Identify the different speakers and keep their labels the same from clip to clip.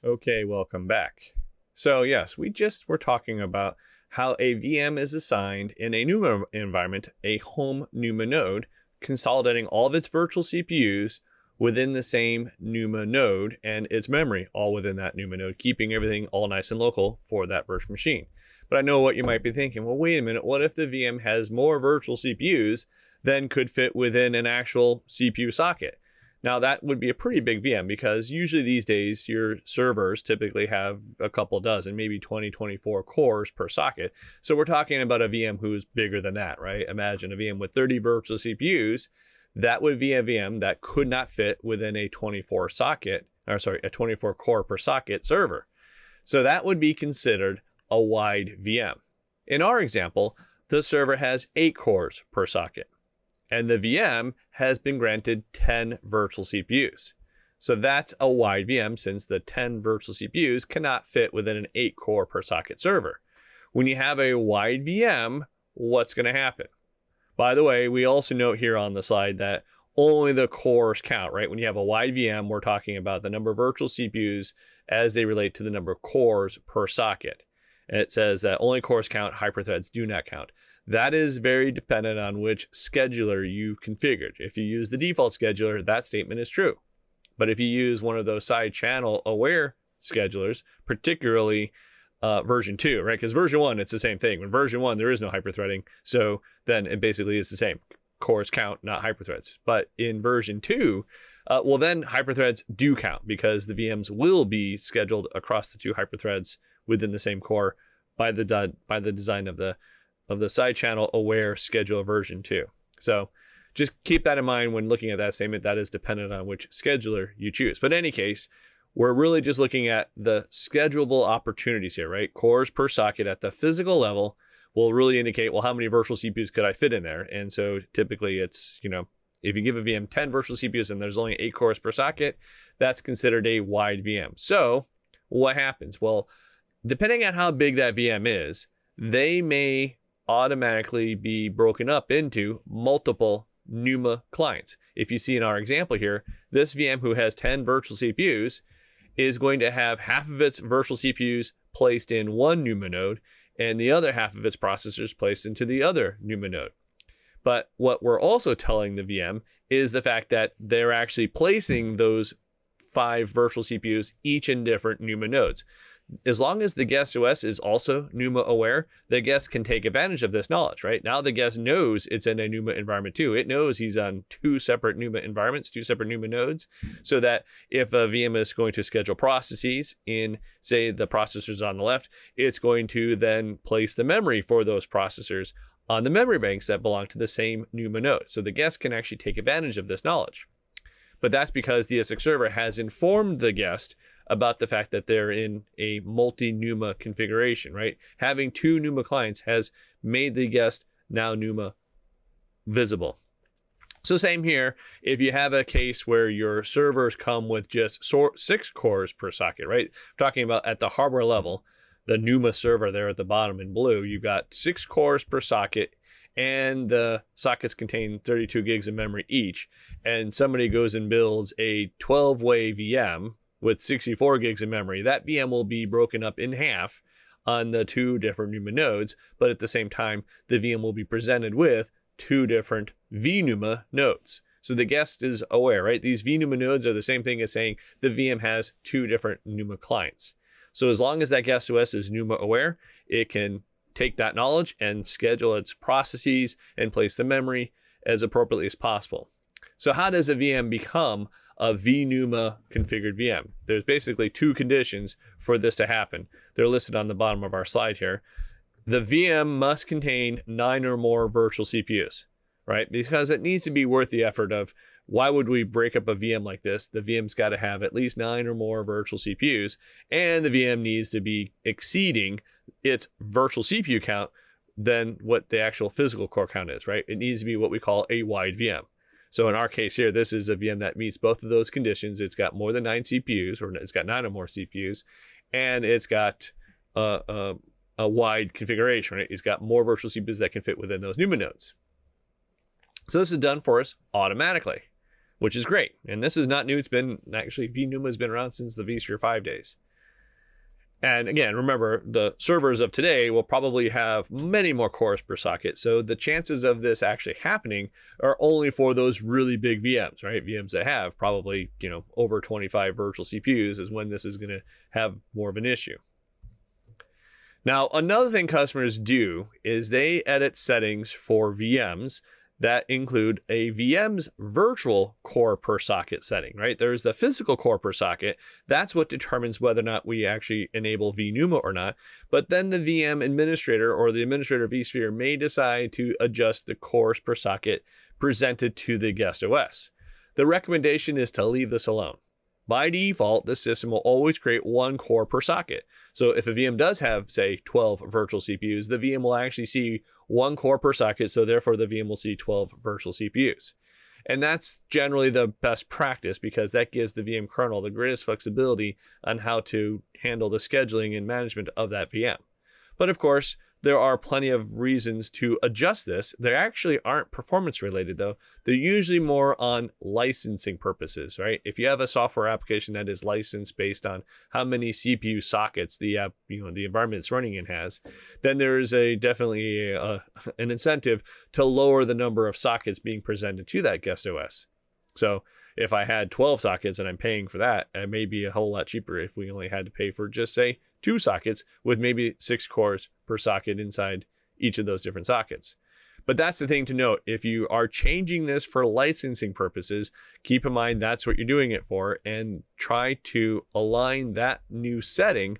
Speaker 1: Okay, welcome back. So yes, we just were talking about how a VM is assigned in a NUMA environment, a home NUMA node, consolidating all of its virtual CPUs within the same NUMA node and its memory all within that NUMA node, keeping everything all nice and local for that virtual machine. But I know what you might be thinking. Well, wait a minute. What if the VM has more virtual CPUs than could fit within an actual CPU socket? Now, that would be a pretty big VM because usually these days your servers typically have a couple dozen, maybe 20, 24 cores per socket. So we're talking about a VM who's bigger than that, right? Imagine a VM with 30 virtual CPUs. That would be a VM that could not fit within a 24 core per socket server. So that would be considered a wide VM. In our example, the server has 8 cores per socket, and the VM has been granted 10 virtual CPUs. So that's a wide VM since the 10 virtual CPUs cannot fit within an 8 core per socket server. When you have a wide VM, what's going to happen? By the way, we also note here on the slide that only the cores count, right? When you have a wide VM, we're talking about the number of virtual CPUs as they relate to the number of cores per socket. And it says that only cores count, hyperthreads do not count. That is very dependent on which scheduler you've configured. If you use the default scheduler, that statement is true. But if you use one of those side channel aware schedulers, particularly version 2, right? Because version 1, it's the same thing. When version 1, there is no hyperthreading. So then it basically is the same. Cores count, not hyperthreads. But in version 2, then hyperthreads do count because the VMs will be scheduled across the 2 hyperthreads within the same core by the design of the side channel aware schedule version 2. So just keep that in mind when looking at that statement. That is dependent on which scheduler you choose. But in any case, we're really just looking at the schedulable opportunities here, right? Cores per socket at the physical level will really indicate, well, how many virtual CPUs could I fit in there? And so typically it's, if you give a VM 10 virtual CPUs and there's only 8 cores per socket, that's considered a wide VM. So what happens? Well, depending on how big that VM is, they may automatically be broken up into multiple NUMA clients. If you see in our example here, this VM who has 10 virtual CPUs is going to have half of its virtual CPUs placed in one NUMA node and the other half of its processors placed into the other NUMA node. But what we're also telling the VM is the fact that they're actually placing those 5 virtual CPUs each in different NUMA nodes. As long as the guest OS is also NUMA aware, the guest can take advantage of this knowledge, right? Now the guest knows it's in a NUMA environment too. It knows he's on 2 separate NUMA environments, 2 separate NUMA nodes, so that if a VM is going to schedule processes in, say, the processors on the left, it's going to then place the memory for those processors on the memory banks that belong to the same NUMA node. So the guest can actually take advantage of this knowledge. But that's because the ESX server has informed the guest about the fact that they're in a multi-NUMA configuration, right? Having 2 NUMA clients has made the guest now NUMA visible. So same here, if you have a case where your servers come with just 6 cores per socket, right? I'm talking about at the hardware level, the NUMA server there at the bottom in blue, you've got 6 cores per socket, and the sockets contain 32 gigs of memory each, and somebody goes and builds a 12-way VM with 64 gigs of memory, that VM will be broken up in half on the 2 different NUMA nodes, but at the same time, the VM will be presented with 2 different vNUMA nodes. So the guest is aware, right? These vNUMA nodes are the same thing as saying the VM has 2 different NUMA clients. So as long as that guest OS is NUMA aware, it can take that knowledge and schedule its processes and place the memory as appropriately as possible. So how does a VM become a vNUMA configured VM? There's basically 2 conditions for this to happen. They're listed on the bottom of our slide here. The VM must contain 9 or more virtual CPUs, right? Because it needs to be worth the effort of, why would we break up a VM like this? The VM's got to have at least 9 or more virtual CPUs, and the VM needs to be exceeding its virtual CPU count than what the actual physical core count is, right? It needs to be what we call a wide VM. So in our case here, this is a VM that meets both of those conditions. It's got more than 9 CPUs, or it's got 9 or more CPUs, and it's got a wide configuration, right? It's got more virtual CPUs that can fit within those NUMA nodes. So this is done for us automatically, which is great. And this is not new. It's been, actually, vNUMA has been around since the vSphere 5 days. And again, remember, the servers of today will probably have many more cores per socket. So the chances of this actually happening are only for those really big VMs, right? VMs that have probably, over 25 virtual CPUs is when this is going to have more of an issue. Now, another thing customers do is they edit settings for VMs that include a VM's virtual core per socket setting, right? There's the physical core per socket. That's what determines whether or not we actually enable vNUMA or not. But then the VM administrator or the administrator of vSphere may decide to adjust the cores per socket presented to the guest OS. The recommendation is to leave this alone. By default, the system will always create one core per socket. So if a VM does have, say, 12 virtual CPUs, the VM will actually see one core per socket, so therefore the VM will see 12 virtual CPUs. And that's generally the best practice because that gives the VM kernel the greatest flexibility on how to handle the scheduling and management of that VM. But of course, there are plenty of reasons to adjust this. They actually aren't performance related though. They're usually more on licensing purposes, right? If you have a software application that is licensed based on how many CPU sockets the environment it's running in has, then there is definitely an incentive to lower the number of sockets being presented to that guest OS. So if I had 12 sockets and I'm paying for that, it may be a whole lot cheaper if we only had to pay for just say 2 sockets with maybe 6 cores per socket inside each of those different sockets. But that's the thing to note. If you are changing this for licensing purposes, keep in mind that's what you're doing it for and try to align that new setting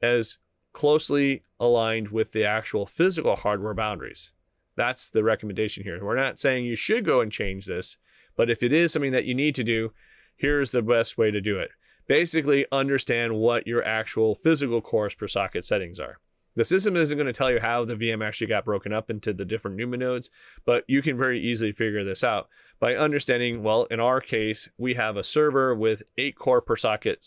Speaker 1: as closely aligned with the actual physical hardware boundaries. That's the recommendation here. We're not saying you should go and change this, but if it is something that you need to do, here's the best way to do it. Basically, understand what your actual physical cores per socket settings are. The system isn't going to tell you how the VM actually got broken up into the different NUMA nodes, but you can very easily figure this out by understanding, well, in our case, we have a server with 8 cores per socket.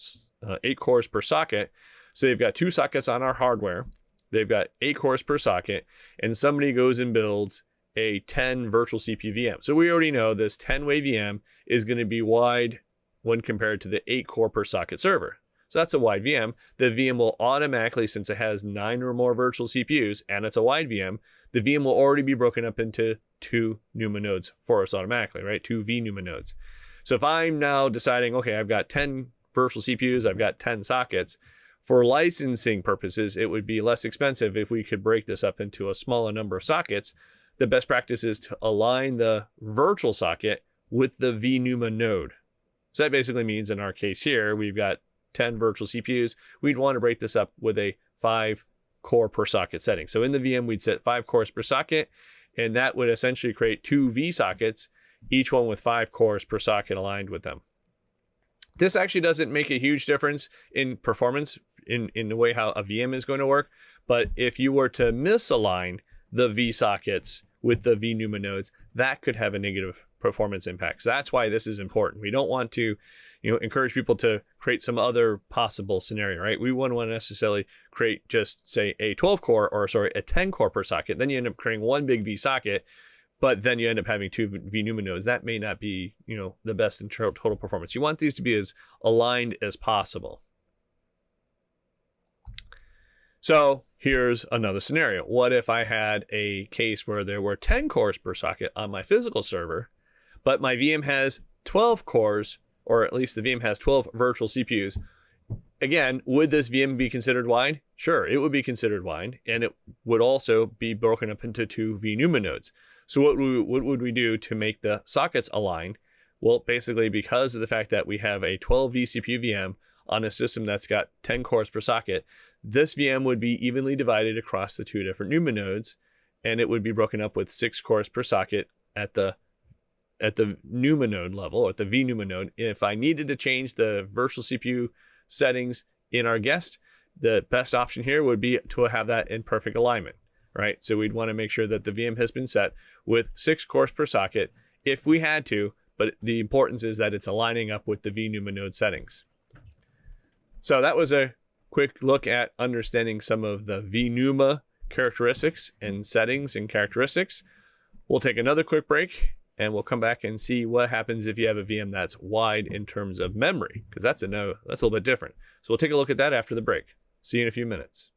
Speaker 1: So they've got 2 sockets on our hardware. They've got 8 cores per socket, and somebody goes and builds a 10 virtual CPU VM. So we already know this 10-way VM is going to be wide when compared to the 8 core per socket server. So that's a wide VM. The VM will automatically, since it has 9 or more virtual CPUs and it's a wide VM, the VM will already be broken up into 2 NUMA nodes for us automatically, right? 2 vNUMA nodes. So if I'm now deciding, okay, I've got 10 virtual CPUs, I've got 10 sockets, for licensing purposes, it would be less expensive if we could break this up into a smaller number of sockets. The best practice is to align the virtual socket with the vNUMA node. So that basically means in our case here, we've got 10 virtual CPUs. We'd want to break this up with a 5 core per socket setting. So in the VM, we'd set 5 cores per socket, and that would essentially create 2 V sockets, each one with 5 cores per socket aligned with them. This actually doesn't make a huge difference in performance in the way how a VM is going to work. But if you were to misalign the V sockets with the vNUMA nodes, that could have a negative performance impact. So that's why this is important. We don't want to encourage people to create some other possible scenario, right? We wouldn't want to necessarily create just say a 12 core or a 10 core per socket. Then you end up creating one big V socket, but then you end up having 2 vNUMA nodes. That may not be, the best in total performance. You want these to be as aligned as possible. So here's another scenario. What if I had a case where there were 10 cores per socket on my physical server, but my VM has 12 cores, or at least the VM has 12 virtual CPUs? Again, would this VM be considered wide? Sure, it would be considered wide, and it would also be broken up into 2 vNUMA nodes. So what would we do to make the sockets align? Well, basically, because of the fact that we have a 12 vCPU VM on a system that's got 10 cores per socket, this VM would be evenly divided across the 2 different NUMA nodes, and it would be broken up with 6 cores per socket at the NUMA node level, or at the vNUMA node. If I needed to change the virtual CPU settings in our guest, the best option here would be to have that in perfect alignment, right? So we'd want to make sure that the VM has been set with 6 cores per socket if we had to, but the importance is that it's aligning up with the vNUMA node settings. So that was a quick look at understanding some of the vNUMA characteristics and settings and characteristics. We'll take another quick break and we'll come back and see what happens if you have a VM that's wide in terms of memory, because that's a little bit different. So we'll take a look at that after the break. See you in a few minutes.